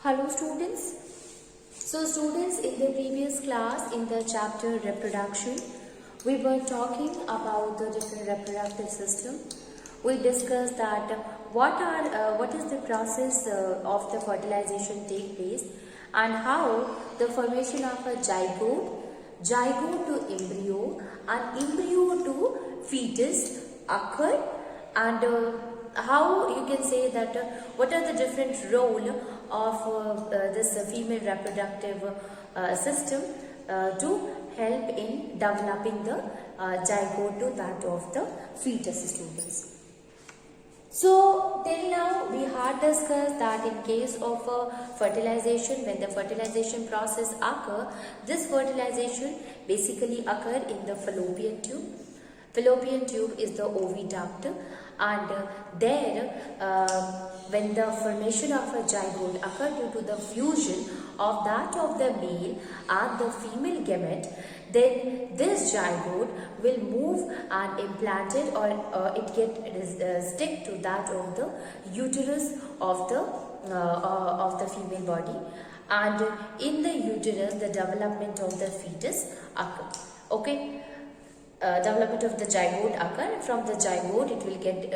Hello students. So students, in the previous class in the chapter reproduction, we were talking about the different reproductive system. We discussed that what is the process of the fertilization take place and how the formation of a zygote to embryo and embryo to fetus occur, and how you can say that what are the different role of this female reproductive system to help in developing the zygote to that of the fetus, students. So till now we had discussed that in case of fertilization, when the fertilization process occur, this fertilization basically occur in the fallopian tube. Fallopian tube is the oviduct, and there when the formation of a zygote occur due to the fusion of that of the male and the female gamete, then this zygote will move and implanted, or it get stick to that of the uterus of the female body, and in the uterus the development of the fetus occur. Okay. Development of the zygote occur. From the zygote it will get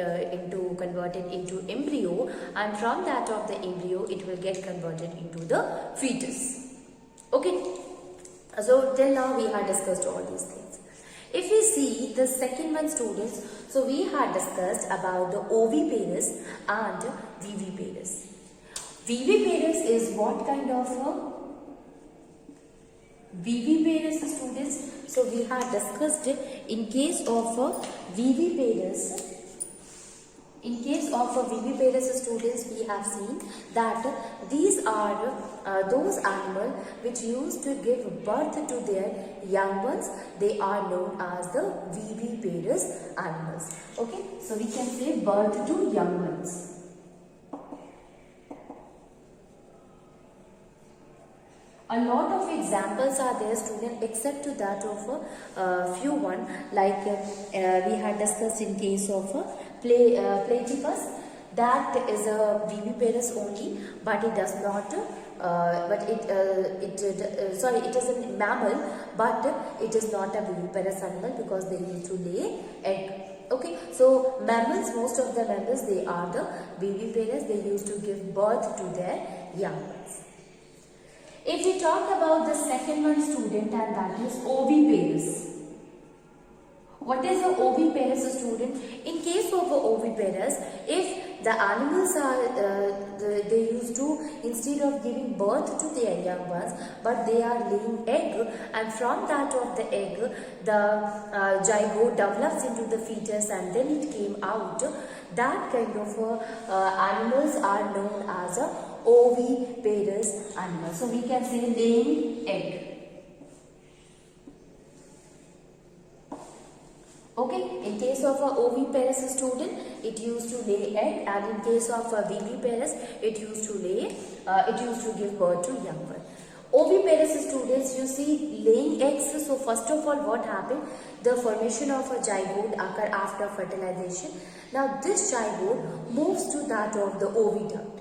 converted into embryo, and from that of the embryo it will get converted into the fetus. Okay, so till now we had discussed all these things. If we see the second one, students, so we had discussed about the oviparous and viviparous. Viviparous is what kind of a viviparous, students? So we have discussed in case of a viviparous. In case of a viviparous, students, we have seen that these are those animals which used to give birth to their young ones. They are known as the viviparous animals. Okay, so we can say birth to young ones. A lot of examples are there, student, except to that of a few one, like we had discussed in case of platypus. That is a viviparous only, but it does not. It is a mammal, but it is not a viviparous animal because they used to lay egg. Okay, so mammals, most of the mammals, they are the viviparous. They used to give birth to their young ones. If we talk about the second one, student, and that is oviparous. What is an oviparous, student? In case of an oviparous, if the animals are, they used to, instead of giving birth to their young ones, but they are laying egg, and from that of the egg, the zygote develops into the fetus and then it came out, that kind of animals are known as a oviparous animal. So we can say laying egg. Okay, in case of a oviparous, student, it used to lay egg, and in case of a viviparous, it used to give birth to young ones. Oviparous, students, you see laying eggs. So first of all, what happened? The formation of a zygote occur after fertilization. Now this zygote moves to that of the oviduct.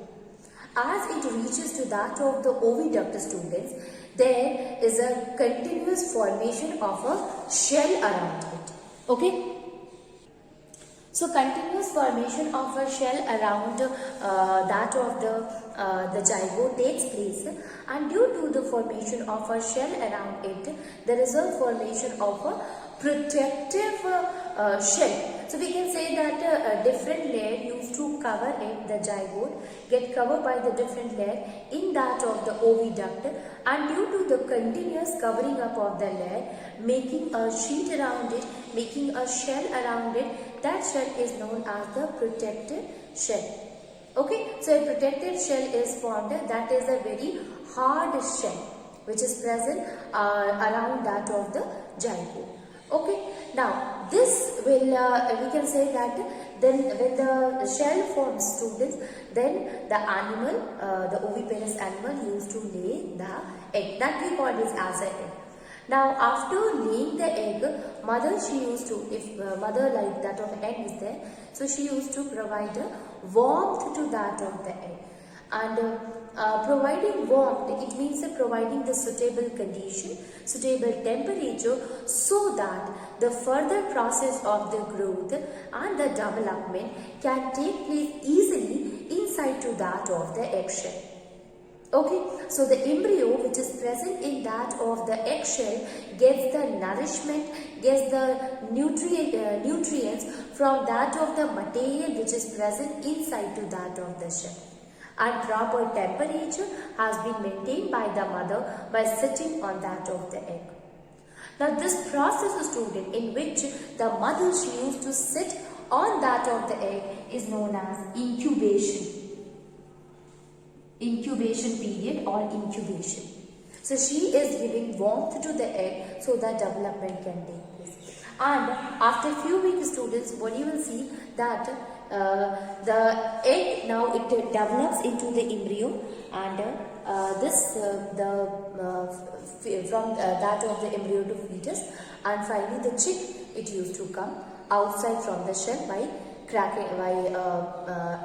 As it reaches to that of the oviduct, students, there is a continuous formation of a shell around it. Okay. So continuous formation of a shell around that of the zygote takes place, and due to the formation of a shell around it, there is a formation of a protective shell. So we can say that a different layer used to cover it, the zygote get covered by the different layer in that of the oviduct, and due to the continuous covering up of the layer, making a sheet around it, making a shell around it, that shell is known as the protective shell. Okay, so a protective shell is formed, that is a very hard shell which is present around that of the zygote. Okay, now this will we can say that then when the shell forms, students, then the animal, the oviparous animal used to lay the egg, that we call this as an egg. Now after laying the egg, mother, she used to, if mother like that of egg is there, so she used to provide a warmth to that of the egg. And providing warmth, it means providing the suitable condition, suitable temperature, so that the further process of the growth and the development can take place easily inside to that of the eggshell. Okay, so the embryo which is present in that of the eggshell gets the nourishment, gets the nutrients from that of the material which is present inside to that of the shell. And proper temperature has been maintained by the mother by sitting on that of the egg. Now this process, student, in which the mother she used to sit on that of the egg is known as incubation. Incubation period or incubation. So she is giving warmth to the egg so that development can take place. And after few weeks, students, what you will see that the egg now it develops into the embryo, and from that of the embryo to fetus, and finally the chick it used to come outside from the shell by cracking, by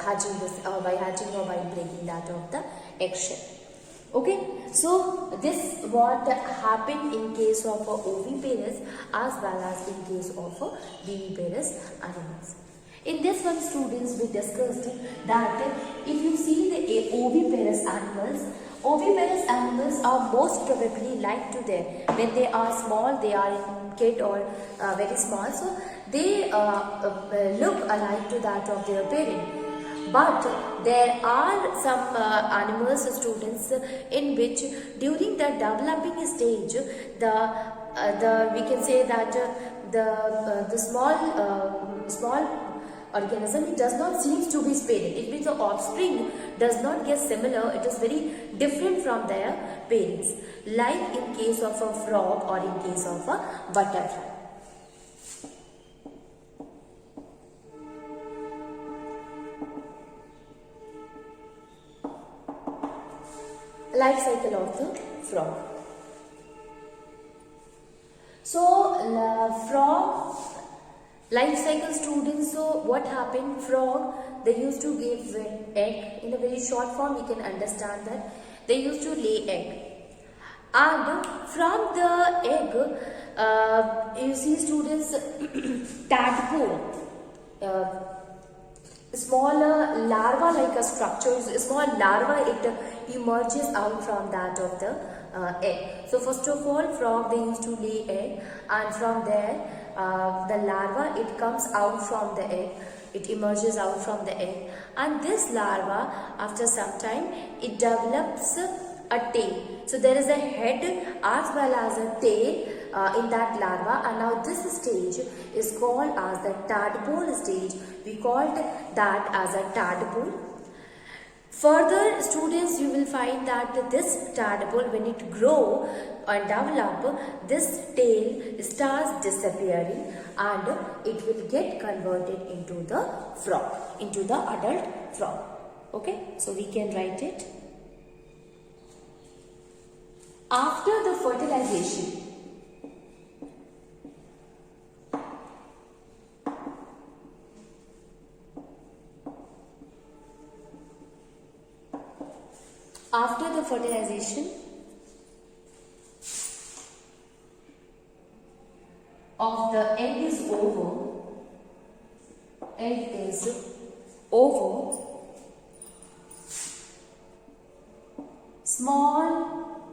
hatching or by breaking that of the eggshell. Okay, so this what happened in case of oviparous as well as in case of viviparous animals. In this one, students, we discussed that if you see the oviparous animals are most probably like to them when they are small, they are in kid or very small, so they look alike to that of their parent. But there are some animals, students, in which during the developing stage, we can say that the small organism, it does not seem to be parent. It means the offspring does not get similar. It is very different from their parents, like in case of a frog or in case of a butterfly. Life cycle of the frog. So frog life cycle, students, so what happened, frog, they used to give egg. In a very short form, we can understand that they used to lay egg, and from the egg you see, students, tadpole, small larva like a structure, small larva, it emerges out from that of the egg. So first of all, frog, they used to lay egg, and from there the larva, it comes out from the egg, it emerges out from the egg, and this larva after some time it develops a tail. So there is a head as well as a tail in that larva, and now this stage is called as the tadpole stage. We called that as a tadpole. Further, students, you will find that this tadpole, when it grow and develop, this tail starts disappearing and it will get converted into the frog, into the adult frog. Okay, so we can write it. After the fertilization, of the egg is over, small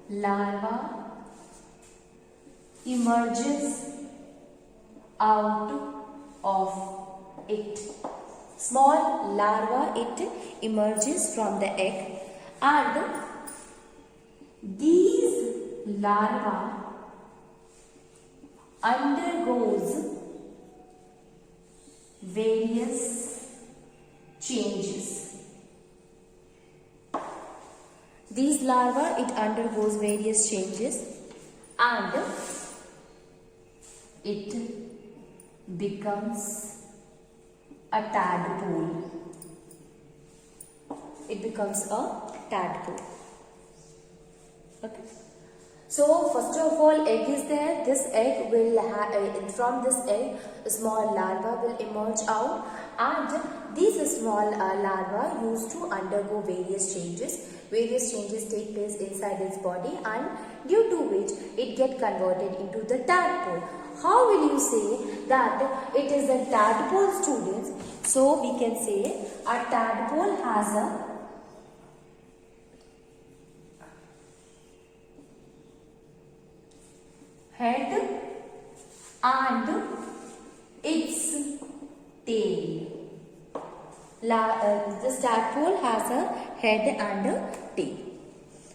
larva emerges out of it. Small larva, it emerges from the egg, and these larvae undergoes various changes. These larvae, it undergoes various changes and it becomes a tadpole. It becomes a tadpole. Okay. So first of all, egg is there. This egg will from this egg, a small larva will emerge out, and these small larvae used to undergo various changes. Various changes take place inside its body, and due to which it get converted into the tadpole. How will you say that it is a tadpole, students? So we can say a tadpole has a head and its tail. This tadpole has a head and a tail.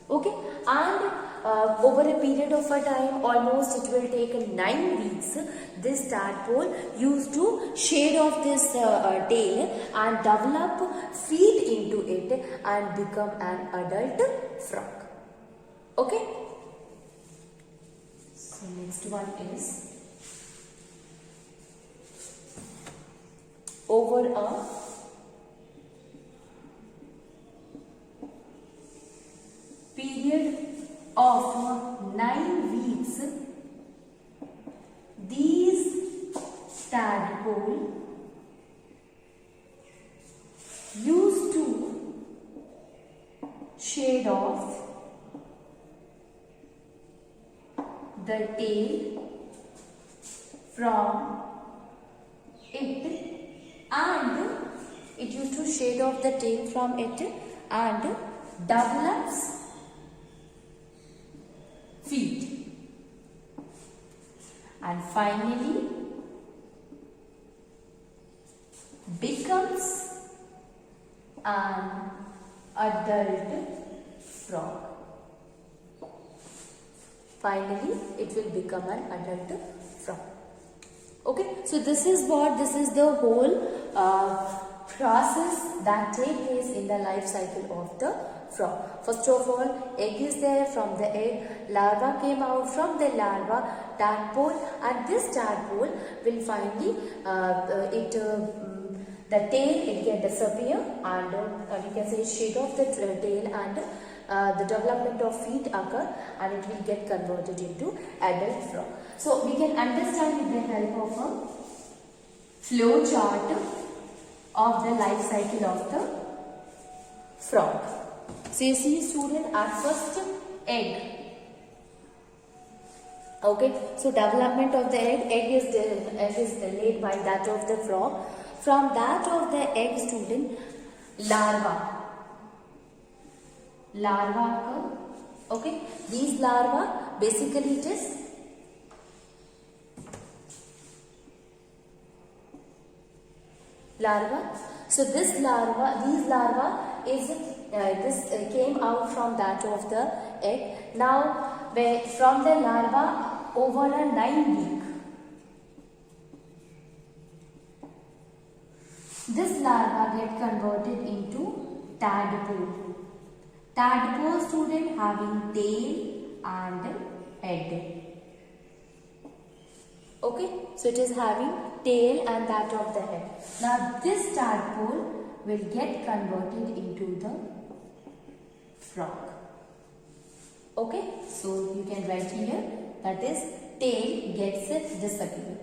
Okay, and over a period of a time, almost it will take 9 weeks, this tadpole used to shed off this tail and develop feet into it and become an adult frog. Okay. So next one is over a period of 9 weeks, these tadpole used to shed off the tail from it, and it used to shed off the tail from it and develops feet, and finally becomes an adult frog. Finally, it will become an adult frog. Okay, so this is the whole process that takes place in the life cycle of the frog. First of all, egg is there. From the egg, larva came out. From the larva, tadpole, and this tadpole will finally the tail, it can disappear, and we can say shed off the tail, and the development of feet occur, and it will get converted into adult frog. So we can understand with the help of a flow chart of the life cycle of the frog. So you see, student, at first egg. Okay, so development of the egg is laid by that of the frog. From that of the egg, student, larva occur. Okay, these larvae, basically it is larva. So these larva is came out from that of the egg. Now, from the larva, over a 9 week, this larva get converted into tadpole. Tadpole, student, having tail and head. Okay, so it is having tail and that of the head. Now this tadpole will get converted into the frog. Okay, so you can write here, that is, tail gets disappeared.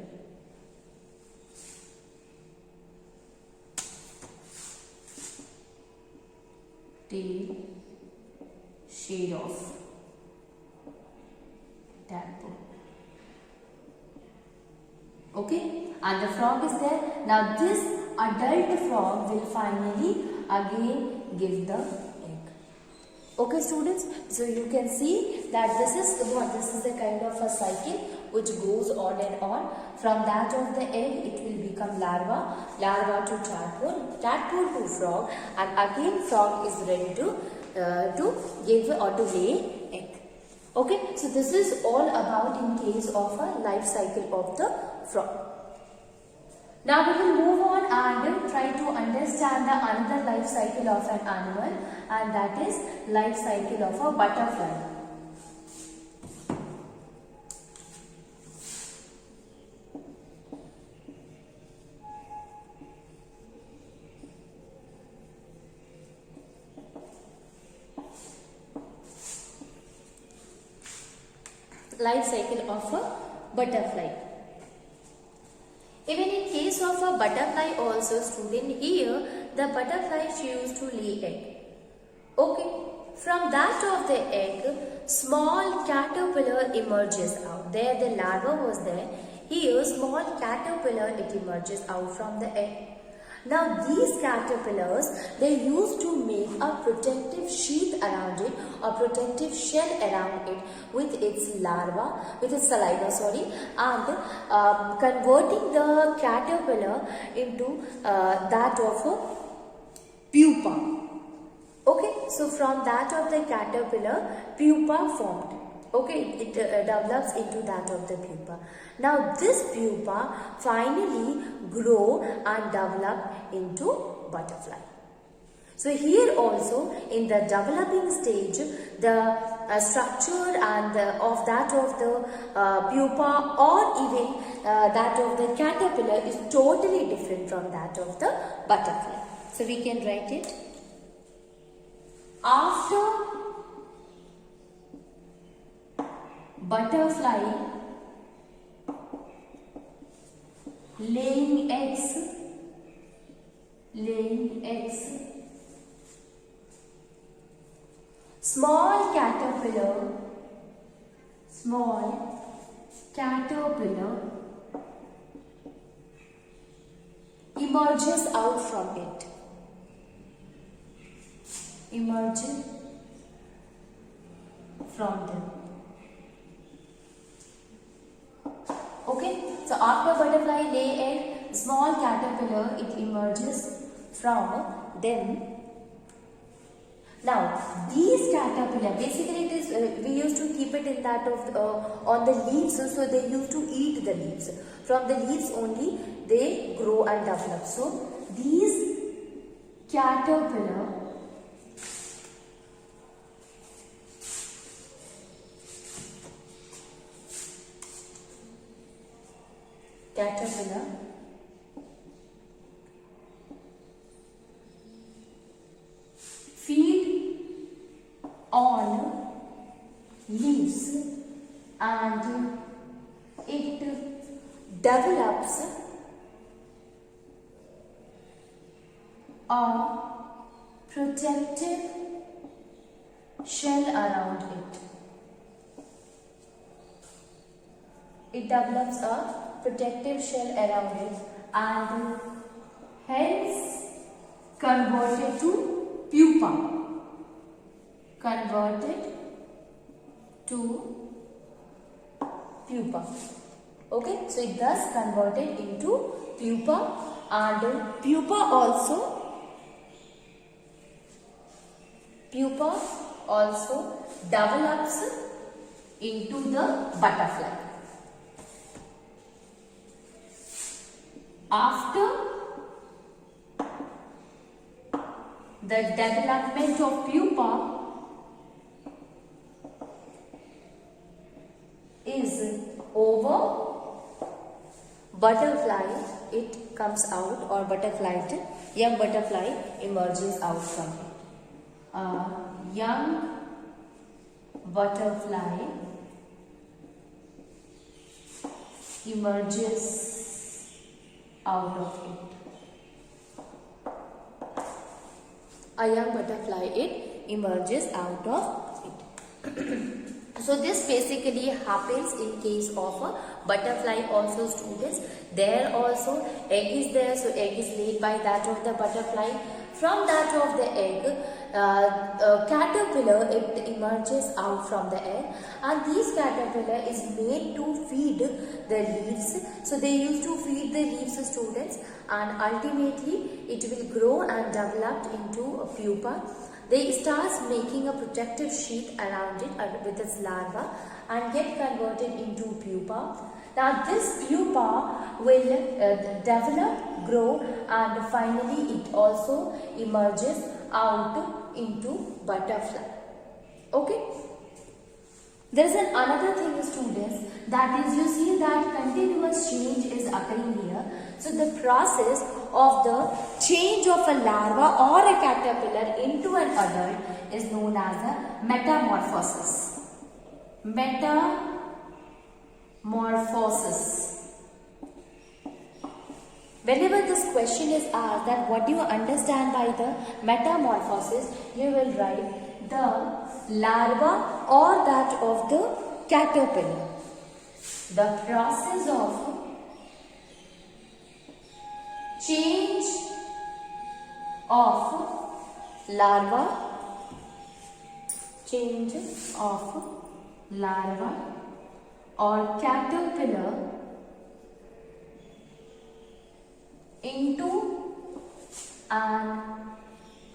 Tail shade off tadpole. Okay, and the frog is there. Now this adult frog will finally again give the egg. Okay, students, so you can see that this is a kind of a cycle which goes on and on. From that of the egg, it will become larva to tadpole, tadpole to frog, and again frog is ready to give or to lay egg. Okay, so this is all about in case of a life cycle of the frog. Now we will move on and try to understand the another life cycle of an animal, and that is life cycle of a butterfly. Life cycle of a butterfly. Even in case of a butterfly also, student, here the butterfly choose to lay egg. Okay, from that of the egg, small caterpillar emerges out. There the larva was there. Here small caterpillar, it emerges out from the egg. Now these caterpillars, they used to make a protective sheath around it, or protective shell around it with its larva, with its saliva, sorry, and converting the caterpillar into that of a pupa. Okay, so from that of the caterpillar, pupa formed. Okay, it develops into that of the pupa. Now this pupa finally grow and develop into butterfly. So here also in the developing stage, the structure and of that of the pupa or even that of the caterpillar is totally different from that of the butterfly. So we can write it. After butterfly laying eggs, small caterpillar emerges out from it. Emerging from them. Okay, so after butterfly lay egg, small caterpillar, it emerges from them. Now these caterpillar, basically it is we used to keep it in that of on the leaves, so they used to eat the leaves. From the leaves only they grow and develop. So these caterpillar feed on leaves and it develops a protective shell around it. It develops a protective shell around it and hence converted to pupa. Okay, so it thus converted into pupa, and pupa also develops into the butterfly. After the development of pupa is over, butterfly, it comes out, or young butterfly emerges out from it. Young butterfly emerges out of it. A young butterfly, it emerges out of it. So this basically happens in case of a butterfly also, students. There also egg is there, so egg is laid by that of the butterfly. From that of the egg, caterpillar, it emerges out from the egg, and this caterpillar is made to feed the leaves. So they used to feed the leaves, students, and ultimately it will grow and develop into a pupa. They start making a protective sheath around it with its larva and get converted into pupa. Now this pupa will develop, grow, and finally it also emerges out into butterfly. Okay. There is another thing, students, that is, you see that continuous change is occurring here. So the process of the change of a larva or a caterpillar into an adult is known as a metamorphosis. Whenever this question is asked that what do you understand by the metamorphosis, you will write the larva or that of the caterpillar. The process of change of larva, change of larva or caterpillar into an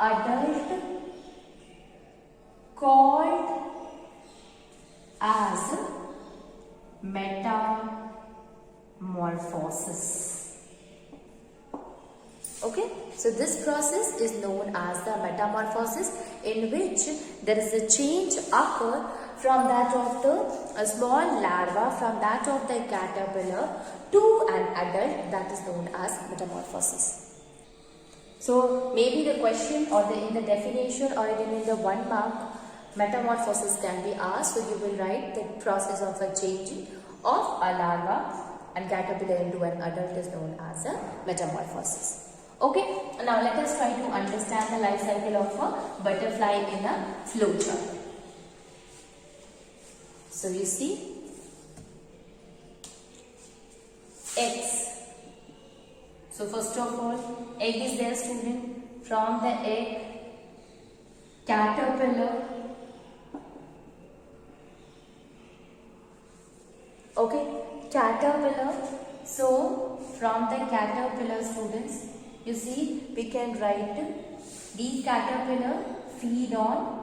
adult called as metamorphosis. Okay, so this process is known as the metamorphosis, in which there is a change occur from that of the small larva, from that of the caterpillar to an adult, that is known as metamorphosis. So maybe the question or in the definition or even in the 1 mark, metamorphosis can be asked. So you will write the process of a changing of a larva and caterpillar into an adult is known as a metamorphosis. Okay, now let us try to understand the life cycle of a butterfly in a flowchart. So you see, eggs. So first of all, egg is there, student. From the egg, caterpillar. Okay, caterpillar. So from the caterpillar, students, you see, we can write these caterpillar feed on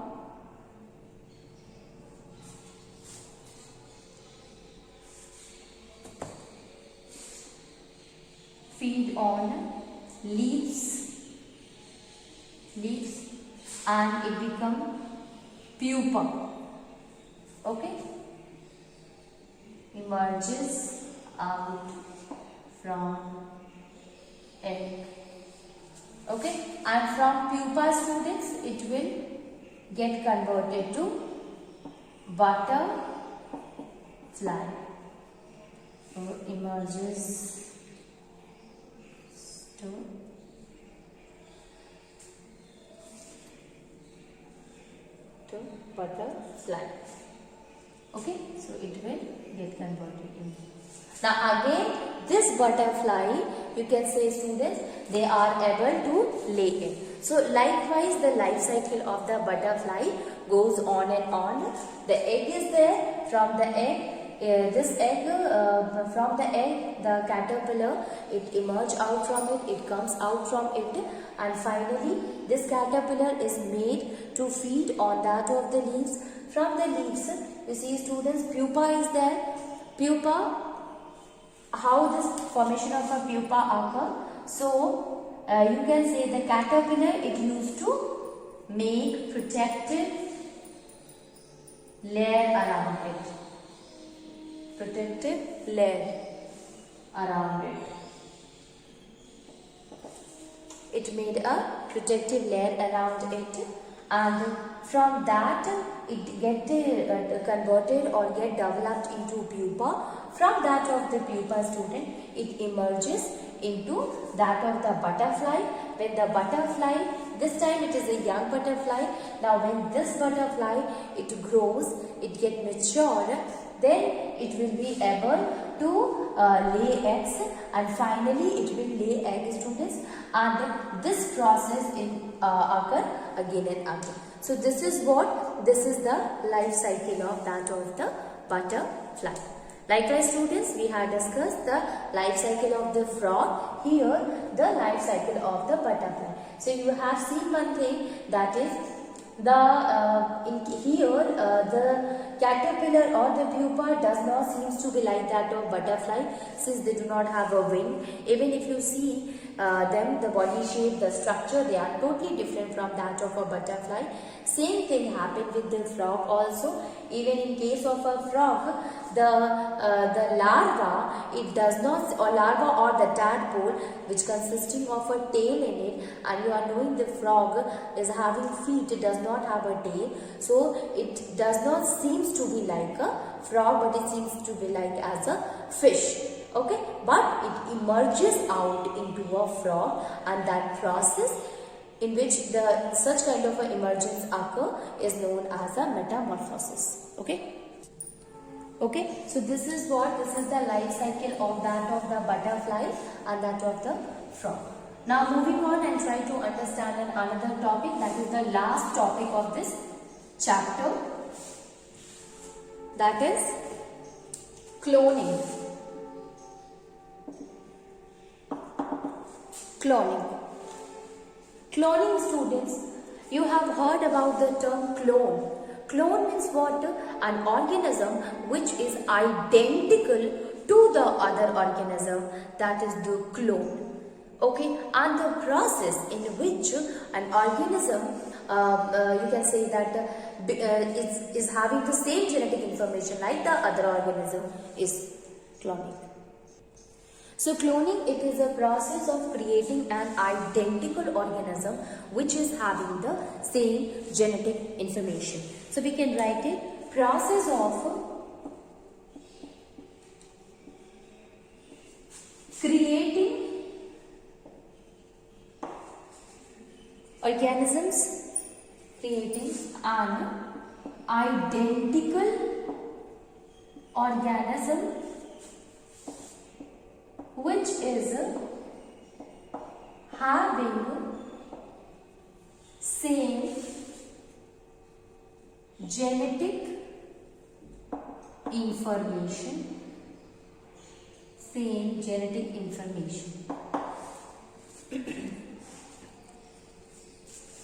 leaves and it become pupa. Okay, emerges out from egg. Okay, and from pupa, students, it will get converted to butterfly. So emerges to butterfly. Okay, so it will get converted into. Now again, this butterfly, you can say, students, they are able to lay egg. So likewise, the life cycle of the butterfly goes on and on. The egg is there. From the egg, from the egg, the caterpillar, it emerges out from it, it comes out from it, and finally this caterpillar is made to feed on that of the leaves. From the leaves, you see, students, pupa is there. Pupa, how this formation of a pupa occur? So you can say the caterpillar, it used to make protective layer around it. Protective layer around it. It made a protective layer around it, and from that it get converted or get developed into pupa. From that of the pupa, student, it emerges into that of the butterfly. When the butterfly, this time it is a young butterfly. Now when this butterfly, it grows, it get matured, then it will be able to lay eggs, and finally it will lay eggs, students, and this process occur again and again. So this is the life cycle of that of the butterfly. Likewise, students, we have discussed the life cycle of the frog. Here, the life cycle of the butterfly. So you have seen one thing, that is the caterpillar or the pupa does not seems to be like that of butterfly, since they do not have a wing. Even if you see them, the body shape, the structure, they are totally different from that of a butterfly. Same thing happened with the frog also. Even in case of a frog, the larva, it does not, or larva or the tadpole, which consisting of a tail in it, and you are knowing the frog is having feet, it does not have a tail, so it does not seems to be like a frog, but it seems to be like as a fish. Okay, but it emerges out into a frog, and that process in which such kind of a emergence occur is known as a metamorphosis. Okay. Okay, so this is the life cycle of that of the butterfly and that of the frog. Now moving on and try to understand another topic, that is the last topic of this chapter, that is cloning. Cloning students, you have heard about the term clone. Clone means what? An organism which is identical to the other organism, that is the clone. Okay, and the process in which an organism, you can say that is having the same genetic information like the other organism is cloning. So cloning, it is a process of creating an identical organism which is having the same genetic information. So we can write it, process of creating organisms, creating an identical organism which is having same genetic information,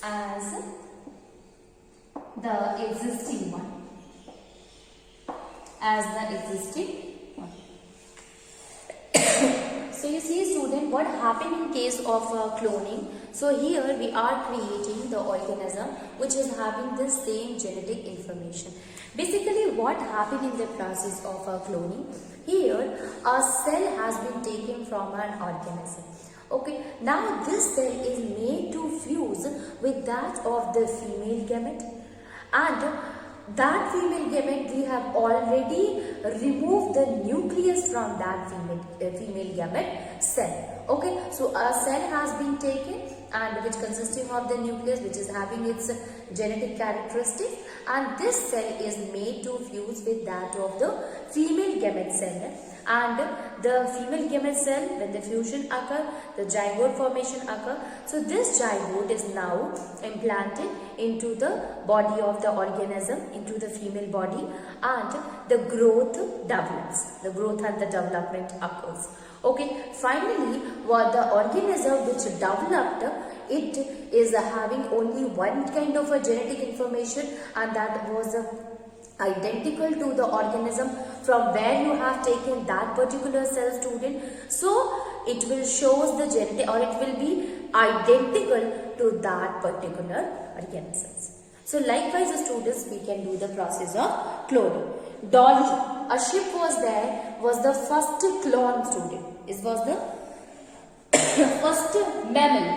as the existing one, So you see student, what happened in case of cloning. So here we are creating the organism which is having the same genetic information. Basically what happened in the process of cloning, here a cell has been taken from an organism. Okay, now this cell is made to fuse with that of the female gamete, and that female gamete, we have already removed the nucleus from that female gamete cell. Okay, so a cell has been taken and which consisting of the nucleus which is having its genetic characteristics, and this cell is made to fuse with that of the female gamete cell. And the female gamete cell, when the fusion occur, the zygote formation occur. So this zygote is now implanted into the body of the organism, into the female body, and the growth develops. The growth and the development occurs. Okay, finally, what the organism which developed, it is having only one kind of a genetic information, and that was identical to the organism from where you have taken that particular cell, student. So it will shows the genetic, or it will be identical to that particular organisms. So likewise, students, we can do the process of cloning. Dolly, a ship was there, was the first clone, student. It was the first mammal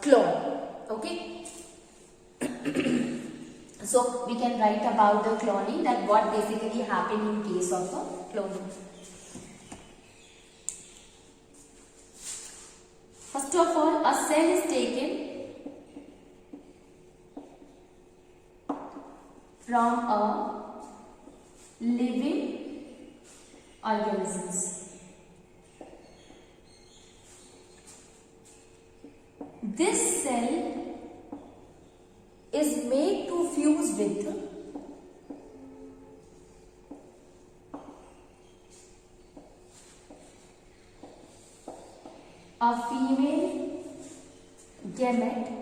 clone. Okay. So we can write about the cloning, that what basically happened in case of cloning. First of all, a cell is taken from a living organisms. This cell is made to fuse with a female gamete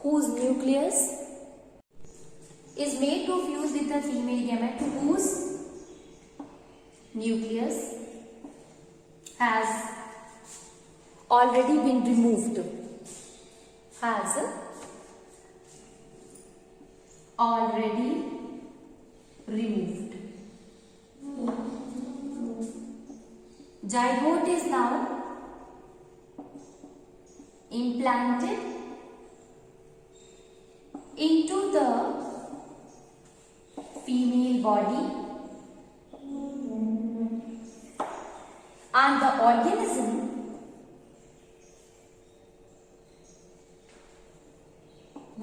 whose nucleus is made to fuse with a female gamete whose nucleus has already been removed. Zygote is now implanted into the female body, and the organism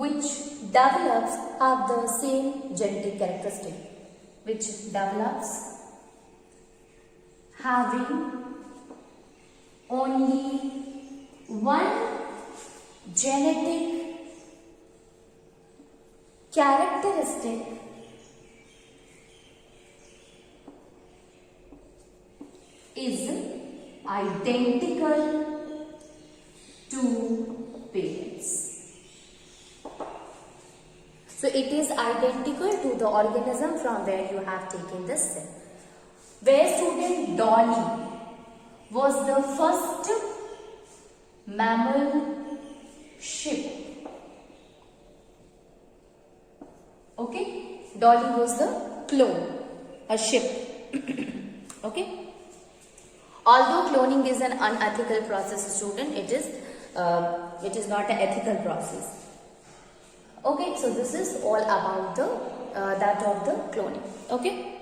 which develops have the same genetic characteristic, which develops having only one genetic characteristic is identical to parents. So it is identical to the organism from where you have taken the cell. Where student Dolly was the first mammal ship. Okay, Dolly was the clone, a ship. Okay. Although cloning is an unethical process, student, it is not an ethical process. Okay, so this is all about the that of the cloning. Okay.